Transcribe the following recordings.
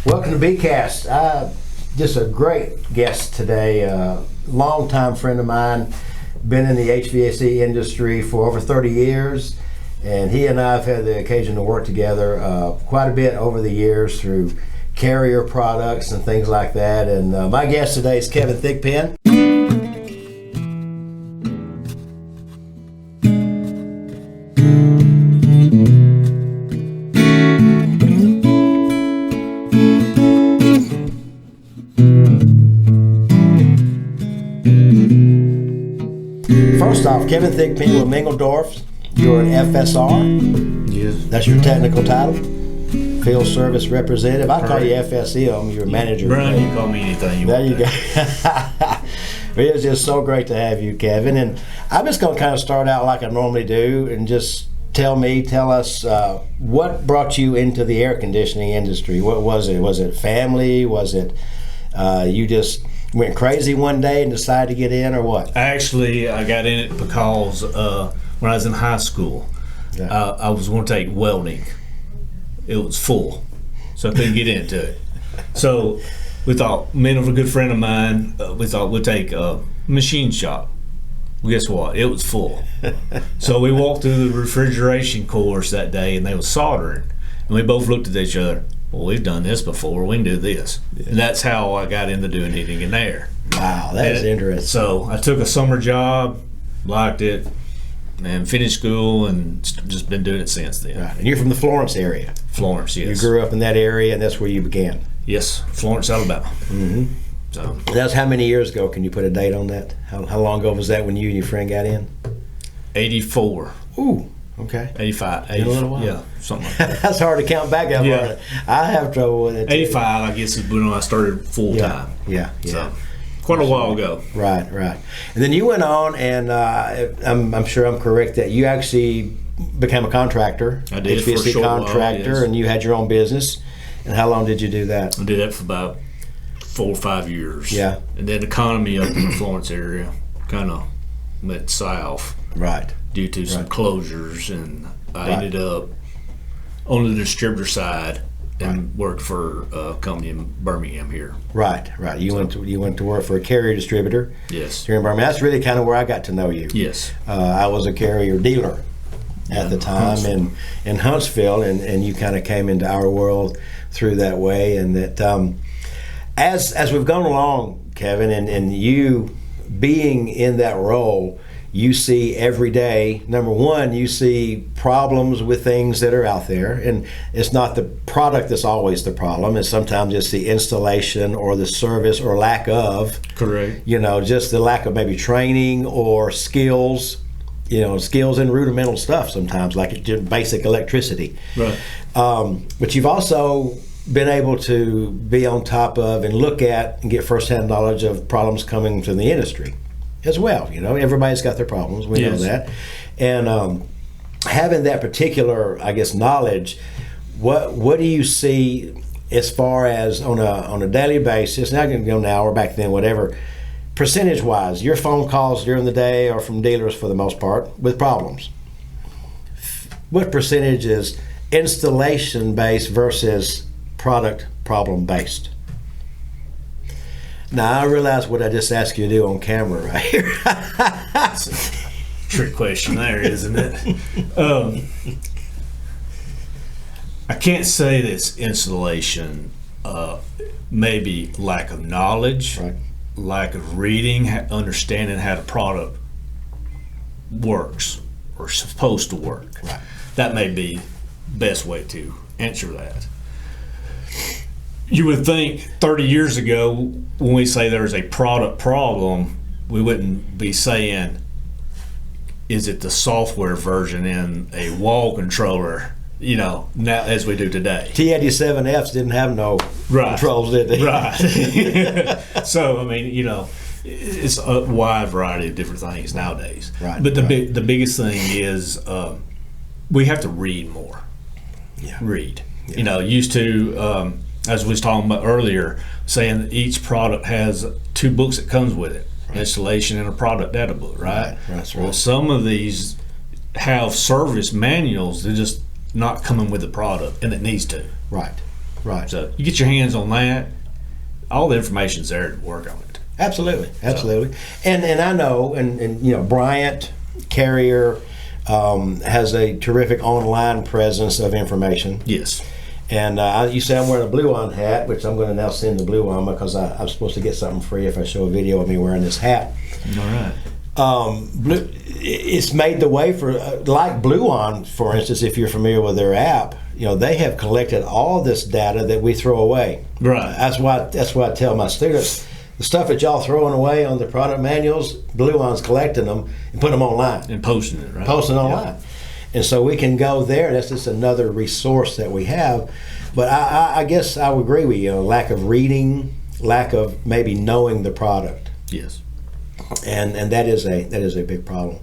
Welcome to BCast. Just a great guest today, longtime friend of mine, been in the HVAC industry for over 30 years, and he and I have had the occasion to work together quite a bit over the years through Carrier products and things like that. And my guest today is Kevin Thigpen. First off, Kevin Thigpen with Mingledorffs. You're an FSR. Yes. That's your technical title. Field Service Representative. I call you FSE. You're a manager. Brian, you can call me anything you there want. There you go. It is just so great to have you, Kevin. And I'm just going to kind of start out like I normally do and just tell us what brought you into the air conditioning industry. What was it? Was it family? Was it you just went crazy one day and decided to get in, or what? Actually, I got in it because when I was in high school, I was going to take welding. It was full, so I couldn't get into it. So we thought, me and a good friend of mine, we thought we'd take a machine shop. Well, guess what? It was full. So we walked through the refrigeration course that day, and they was soldering. And we both looked at each other. Well, we've done this before. We can do this. Yeah. And that's how I got into doing heating and air. Wow, that is interesting. So I took a summer job, liked it, and finished school, and just been doing it since then. Right. And you're from the Florence area. Florence, yes. You grew up in that area, and that's where you began. Yes, Florence, Alabama. Mm-hmm. So that's how many years ago? Can you put a date on that? How long ago was that when you and your friend got in? 84. Ooh, okay. 85. In a little while. Yeah, something like that. That's hard to count back that far. I have trouble with it. 85, I guess, is when I started full time. Yeah. So quite a while ago. Right. And then you went on, and I'm sure I'm correct that you actually became a contractor. I did, HVAC for a short contractor, while, yes. And you had your own business. And how long did you do that? I did that for about 4 or 5 years. Yeah. And then the economy up in the Florence area kind of went south. Right. Due to some closures, and I ended up on the distributor side and worked for a company in Birmingham here. Right. You went to work for a Carrier distributor. Yes. Here in Birmingham. That's really kind of where I got to know you. Yes. I was a Carrier dealer at the time in Huntsville, and you kind of came into our world through that way. And that as we've gone along, Kevin, and you being in that role, you see every day, number one, you see problems with things that are out there, and it's not the product that's always the problem. It's sometimes it's the installation or the service or lack of. Correct. Just the lack of maybe training or skills, skills in rudimental stuff sometimes, like just basic electricity. Right. But you've also been able to be on top of and look at and get firsthand knowledge of problems coming from the industry as well. Everybody's got their problems. We know that. And having that particular, I guess, knowledge, what do you see as far as on a daily basis, not going to go now or back then, whatever, percentage-wise, your phone calls during the day are from dealers for the most part with problems. What percentage is installation-based versus product problem-based? Now, I realize what I just asked you to do on camera right here. That's a trick question there, isn't it? I can't say that it's installation. Maybe lack of knowledge, right. Lack of reading, understanding how the product works or supposed to work. Right. That may be the best way to answer that. You would think 30 years ago, when we say there's a product problem, we wouldn't be saying, is it the software version in a wall controller, now as we do today. T87Fs didn't have no controls, did they? Right. So, it's a wide variety of different things nowadays. Right. But the biggest thing is we have to read more. Yeah. Read. Yeah. Used to, as we was talking about earlier, saying each product has 2 books that comes with it, installation and a product data book, right? That's right. Well, some of these have service manuals. They're just not coming with the product, and it needs to. Right. Right. So you get your hands on that. All the information's there to work on it. Absolutely. And I know, and you know, Bryant Carrier has a terrific online presence of information. Yes. And you say I'm wearing a Blue On hat, which I'm going to now send the Blue On because I'm supposed to get something free if I show a video of me wearing this hat. All right. It's made the way for, like Blue On, for instance, if you're familiar with their app, you know, they have collected all this data that we throw away. Right. That's why I tell my students, the stuff that y'all throwing away on the product manuals, Blue On's collecting them and putting them online. And posting it, right? Posting online. Yeah. And so we can go there. That's just another resource that we have. But I guess I would agree with you. Lack of reading, lack of maybe knowing the product. Yes. And that is a big problem.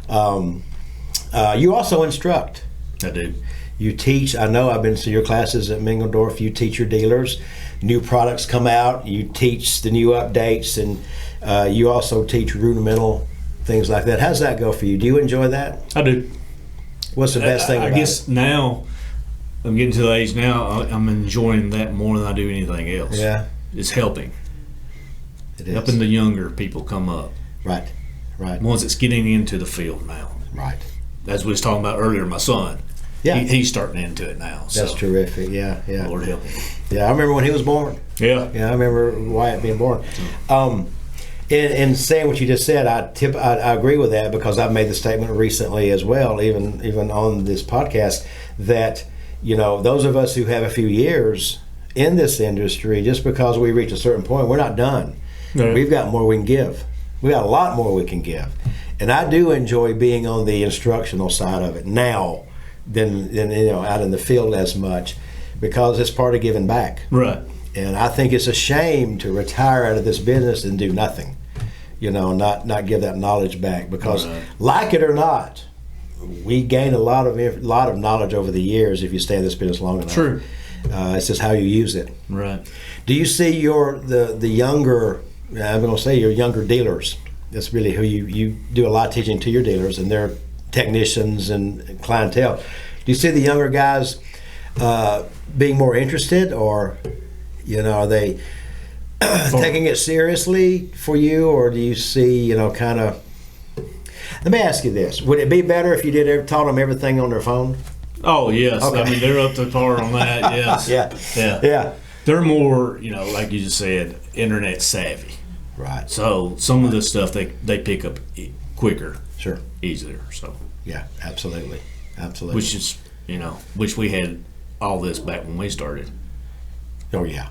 You also instruct. I do. You teach. I know I've been to your classes at Mingledorff. You teach your dealers. New products come out. You teach the new updates, and you also teach rudimental things like that. How's that go for you? Do you enjoy that? I do. What's the best thing about it? I guess now, I'm getting to the age now, I'm enjoying that more than I do anything else. Yeah. It's helping. It is. Helping the younger people come up. Right. Ones that's getting into the field now. Right. As we was talking about earlier, my son. Yeah. He's starting into it now. That's terrific. Yeah. Lord help him. Yeah, I remember when he was born. Yeah. Yeah, I remember Wyatt being born. In saying what you just said, I agree with that because I've made the statement recently as well, even on this podcast, that, you know, those of us who have a few years in this industry, just because we reach a certain point, we're not done. Right. We've got more we can give. We got a lot more we can give. And I do enjoy being on the instructional side of it now than you know, out in the field as much, because it's part of giving back. Right. And I think it's a shame to retire out of this business and do nothing, you know, not give that knowledge back, because like it or not, we gain a lot of knowledge over the years if you stay in this business long enough. True. It's just how you use it. Right. Do you see the younger, I'm going to say your younger dealers, that's really who you do a lot of teaching to your dealers and their technicians and clientele. Do you see the younger guys being more interested, or, you know, are they taking it seriously for you, or do you see, you know, kind of, let me ask you this, would it be better if you taught them everything on their phone? Oh, yes. Okay. I mean, they're up to par on that, yes. Yeah. They're more, you know, like you just said, internet savvy. Right. So some of the stuff they pick up quicker. Sure. Easier, so. Yeah, absolutely. Which is, you know, wish we had all this back when we started. Oh, yeah.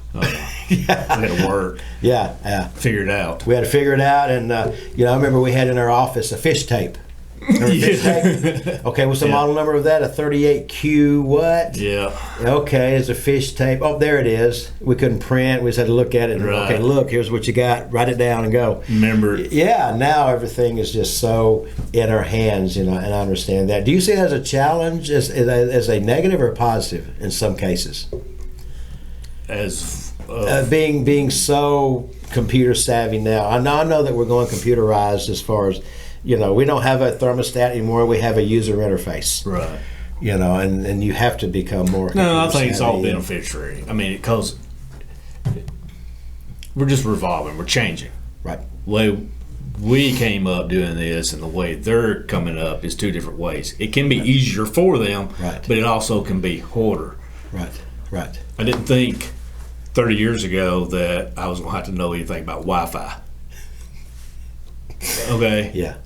We had to work. Yeah. Figure it out. We had to figure it out, and, you know, I remember we had in our office a fish tape. Fish tape? Okay, what's the model number of that? A 38Q what? Yeah. Okay, it's a fish tape. Oh, there it is. We couldn't print. We just had to look at it. And, Right. okay, look, here's what you got. Write it down and go. Remember it. Yeah, now everything is just so in our hands, you know, and I understand that. Do you see it as a challenge, as a negative or positive in some cases? As being so computer savvy now. I know that we're going computerized as far as, you know, we don't have a thermostat anymore. We have a user interface. Right. You know, and you have to become more. No, I think it's all savvy. beneficiary. I mean, because we're just revolving. We're changing. Right. The way we came up doing this and the way they're coming up is two different ways. It can be easier for them, Right. but it also can be harder. Right. I didn't think 30 years ago that I was going to have to know anything about Wi-Fi. Okay. Yeah.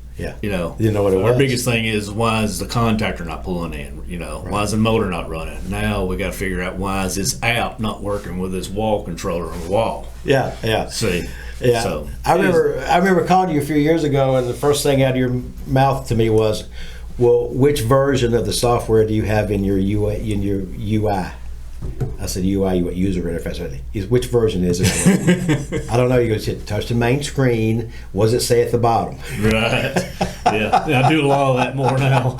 You know, You know what it our was. biggest thing is, why is the contactor not pulling in? You know, why is the motor not running? Now we got to figure out, why is this app not working with this wall controller on the wall? Yeah. See, Yeah. So I remember calling you a few years ago, and the first thing out of your mouth to me was, "Well, which version of the software do you have in your UI?" I said, "UI, user interface." Which version is it? I don't know. You go touch the main screen. What does it say at the bottom? Right. Yeah. I do a lot of that more now.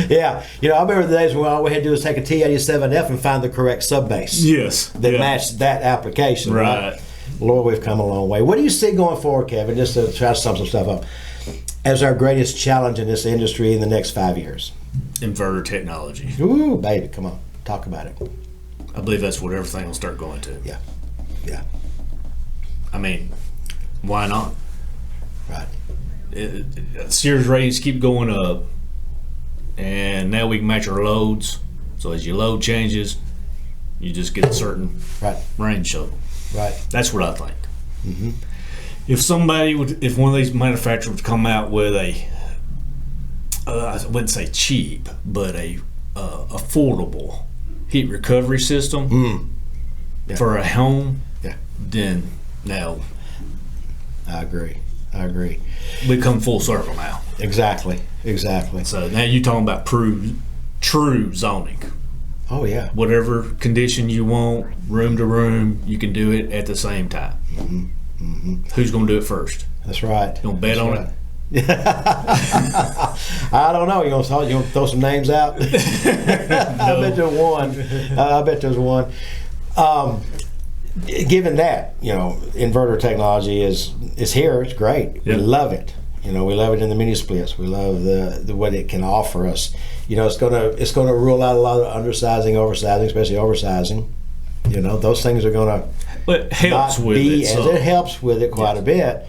Yeah. You know, I remember the days when all we had to do was take a T87F and find the correct subbase. Yes. That matched that application. Right. Lord, we've come a long way. What do you see going forward, Kevin, just to try to sum some stuff up, as our greatest challenge in this industry in the next 5 years? Inverter technology. Ooh, baby, come on. Talk about it. I believe that's what everything will start going to. Yeah. Yeah. I mean, why not? Right. Sears ratings keep going up, and now we can match our loads. So as your load changes, you just get a certain range shuttle. Right. That's what I think. Mm-hmm. If one of these manufacturers would come out with I wouldn't say cheap, but a affordable heat recovery system for a home, then now I agree. we come full circle now. Exactly. So now you're talking about true zoning. Oh yeah. Whatever condition you want, room to room, you can do it at the same time. Mm-hmm. Mm-hmm. Who's going to do it first? That's right. You gonna bet on it? I don't know. You gonna throw some names out? No. I bet there's one. I bet there's one. Given that, inverter technology is here. It's great. Yep. We love it. We love it in the mini splits. We love the what it can offer us. It's gonna rule out a lot of undersizing, oversizing, especially oversizing. Those things are gonna. But it helps with it. It helps with it quite a bit.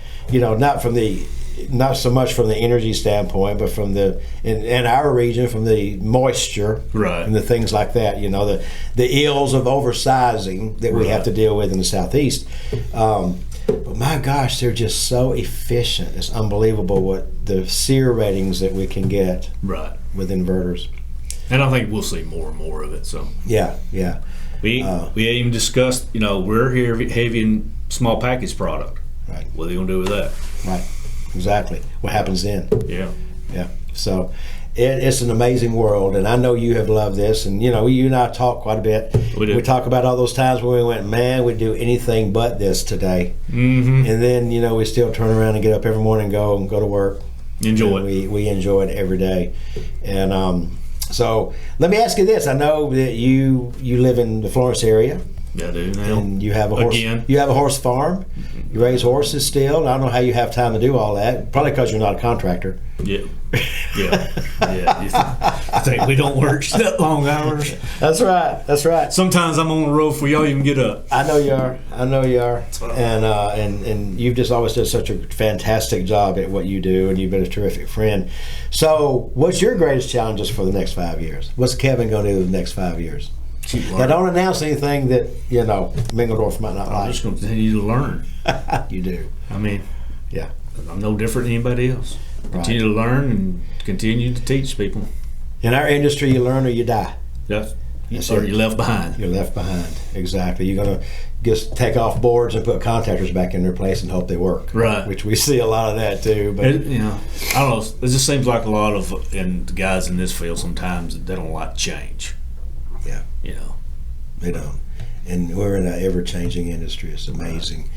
Not so much from the energy standpoint, but from in our region, from the moisture, and the things like that. The ills of oversizing that we have to deal with in the southeast. But my gosh, they're just so efficient. It's unbelievable what the SEER ratings that we can get with inverters. And I think we'll see more and more of it. So yeah. We even discussed, we're here heavy in small package product. Right. What are they going to do with that? Right. Exactly. What happens then? Yeah. So it's an amazing world, and I know you have loved this. And you and I talk quite a bit. We do. We talk about all those times when we went, man, we'd do anything but this today. Mm-hmm. And then we still turn around and get up every morning and go to work. Enjoy it. We enjoy it every day. And so let me ask you this: I know that you live in the Florence area. Yeah, I do now. And you have a horse. Again. You have a horse farm. You raise horses still. I don't know how you have time to do all that. Probably because you're not a contractor. Yeah. You think we don't work that long hours? That's right. Sometimes I'm on the road before y'all even get up. I know you are. And you've just always done such a fantastic job at what you do, and you've been a terrific friend. So, what's your greatest challenges for the next 5 years? What's Kevin going to do in the next 5 years? Now, don't announce anything that Mingledorff might not like. I'm just going to continue to learn. You do. I mean, yeah, I'm no different than anybody else. Continue to learn and continue to teach people. In our industry, you learn or you die. Yes. Or you're left behind. You're left behind. Exactly. You're going to just take off boards and put contactors back in their place and hope they work. Right. Which we see a lot of that too. But I don't know. It just seems like a lot of the guys in this field sometimes they don't like change. Yeah. They don't. And we're in an ever-changing industry. It's amazing. Right.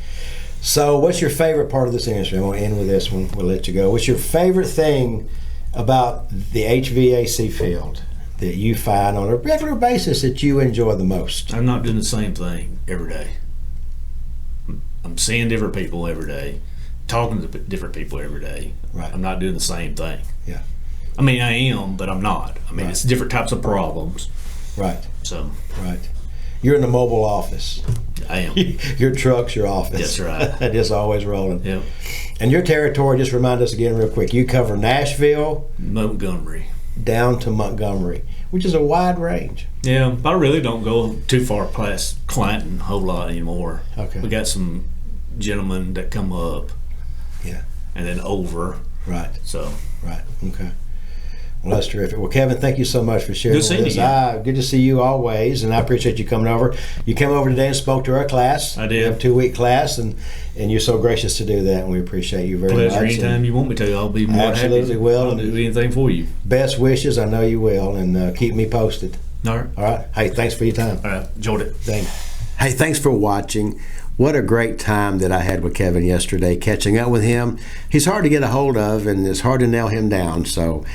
So what's your favorite part of this industry? I'm going to end with this one. We'll let you go. What's your favorite thing about the HVAC field that you find on a regular basis that you enjoy the most? I'm not doing the same thing every day. I'm seeing different people every day, talking to different people every day. Right. I'm not doing the same thing. Yeah. I mean, I am, but I'm not. I mean, it's different types of problems. Right. So. Right. You're in the mobile office. I am. Your truck's your office. That's right. Just always rolling. Yep. And your territory, just remind us again real quick, you cover Nashville, Montgomery, down to Montgomery, which is a wide range. Yeah, but I really don't go too far past Clanton a whole lot anymore. Okay. We got some gentlemen that come up. Yeah. And then over. Right. So. Right. Okay. Well, that's terrific. Well, Kevin, thank you so much for sharing with us. Good to see you always, and I appreciate you coming over. You came over today and spoke to our class. I did. We have a 2-week class, and you're so gracious to do that, and we appreciate you very much. Anytime you want me to, I'll be more happy. Absolutely will. I'll do anything for you. Best wishes. I know you will, and keep me posted. All right. All right. Hey, thanks for your time. All right. Enjoyed it. Thanks. Hey, thanks for watching. What a great time that I had with Kevin yesterday, catching up with him. He's hard to get a hold of, and it's hard to nail him down. So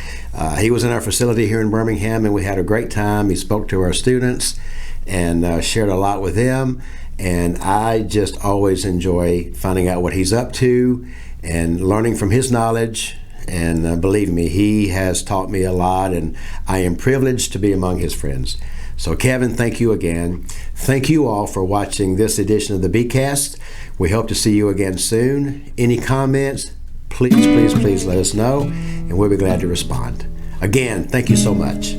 he was in our facility here in Birmingham, and we had a great time. He spoke to our students and shared a lot with them. And I just always enjoy finding out what he's up to and learning from his knowledge. And believe me, he has taught me a lot, and I am privileged to be among his friends. So Kevin, thank you again. Thank you all for watching this edition of the BCast. We hope to see you again soon. Any comments, please let us know, and we'll be glad to respond. Again, thank you so much.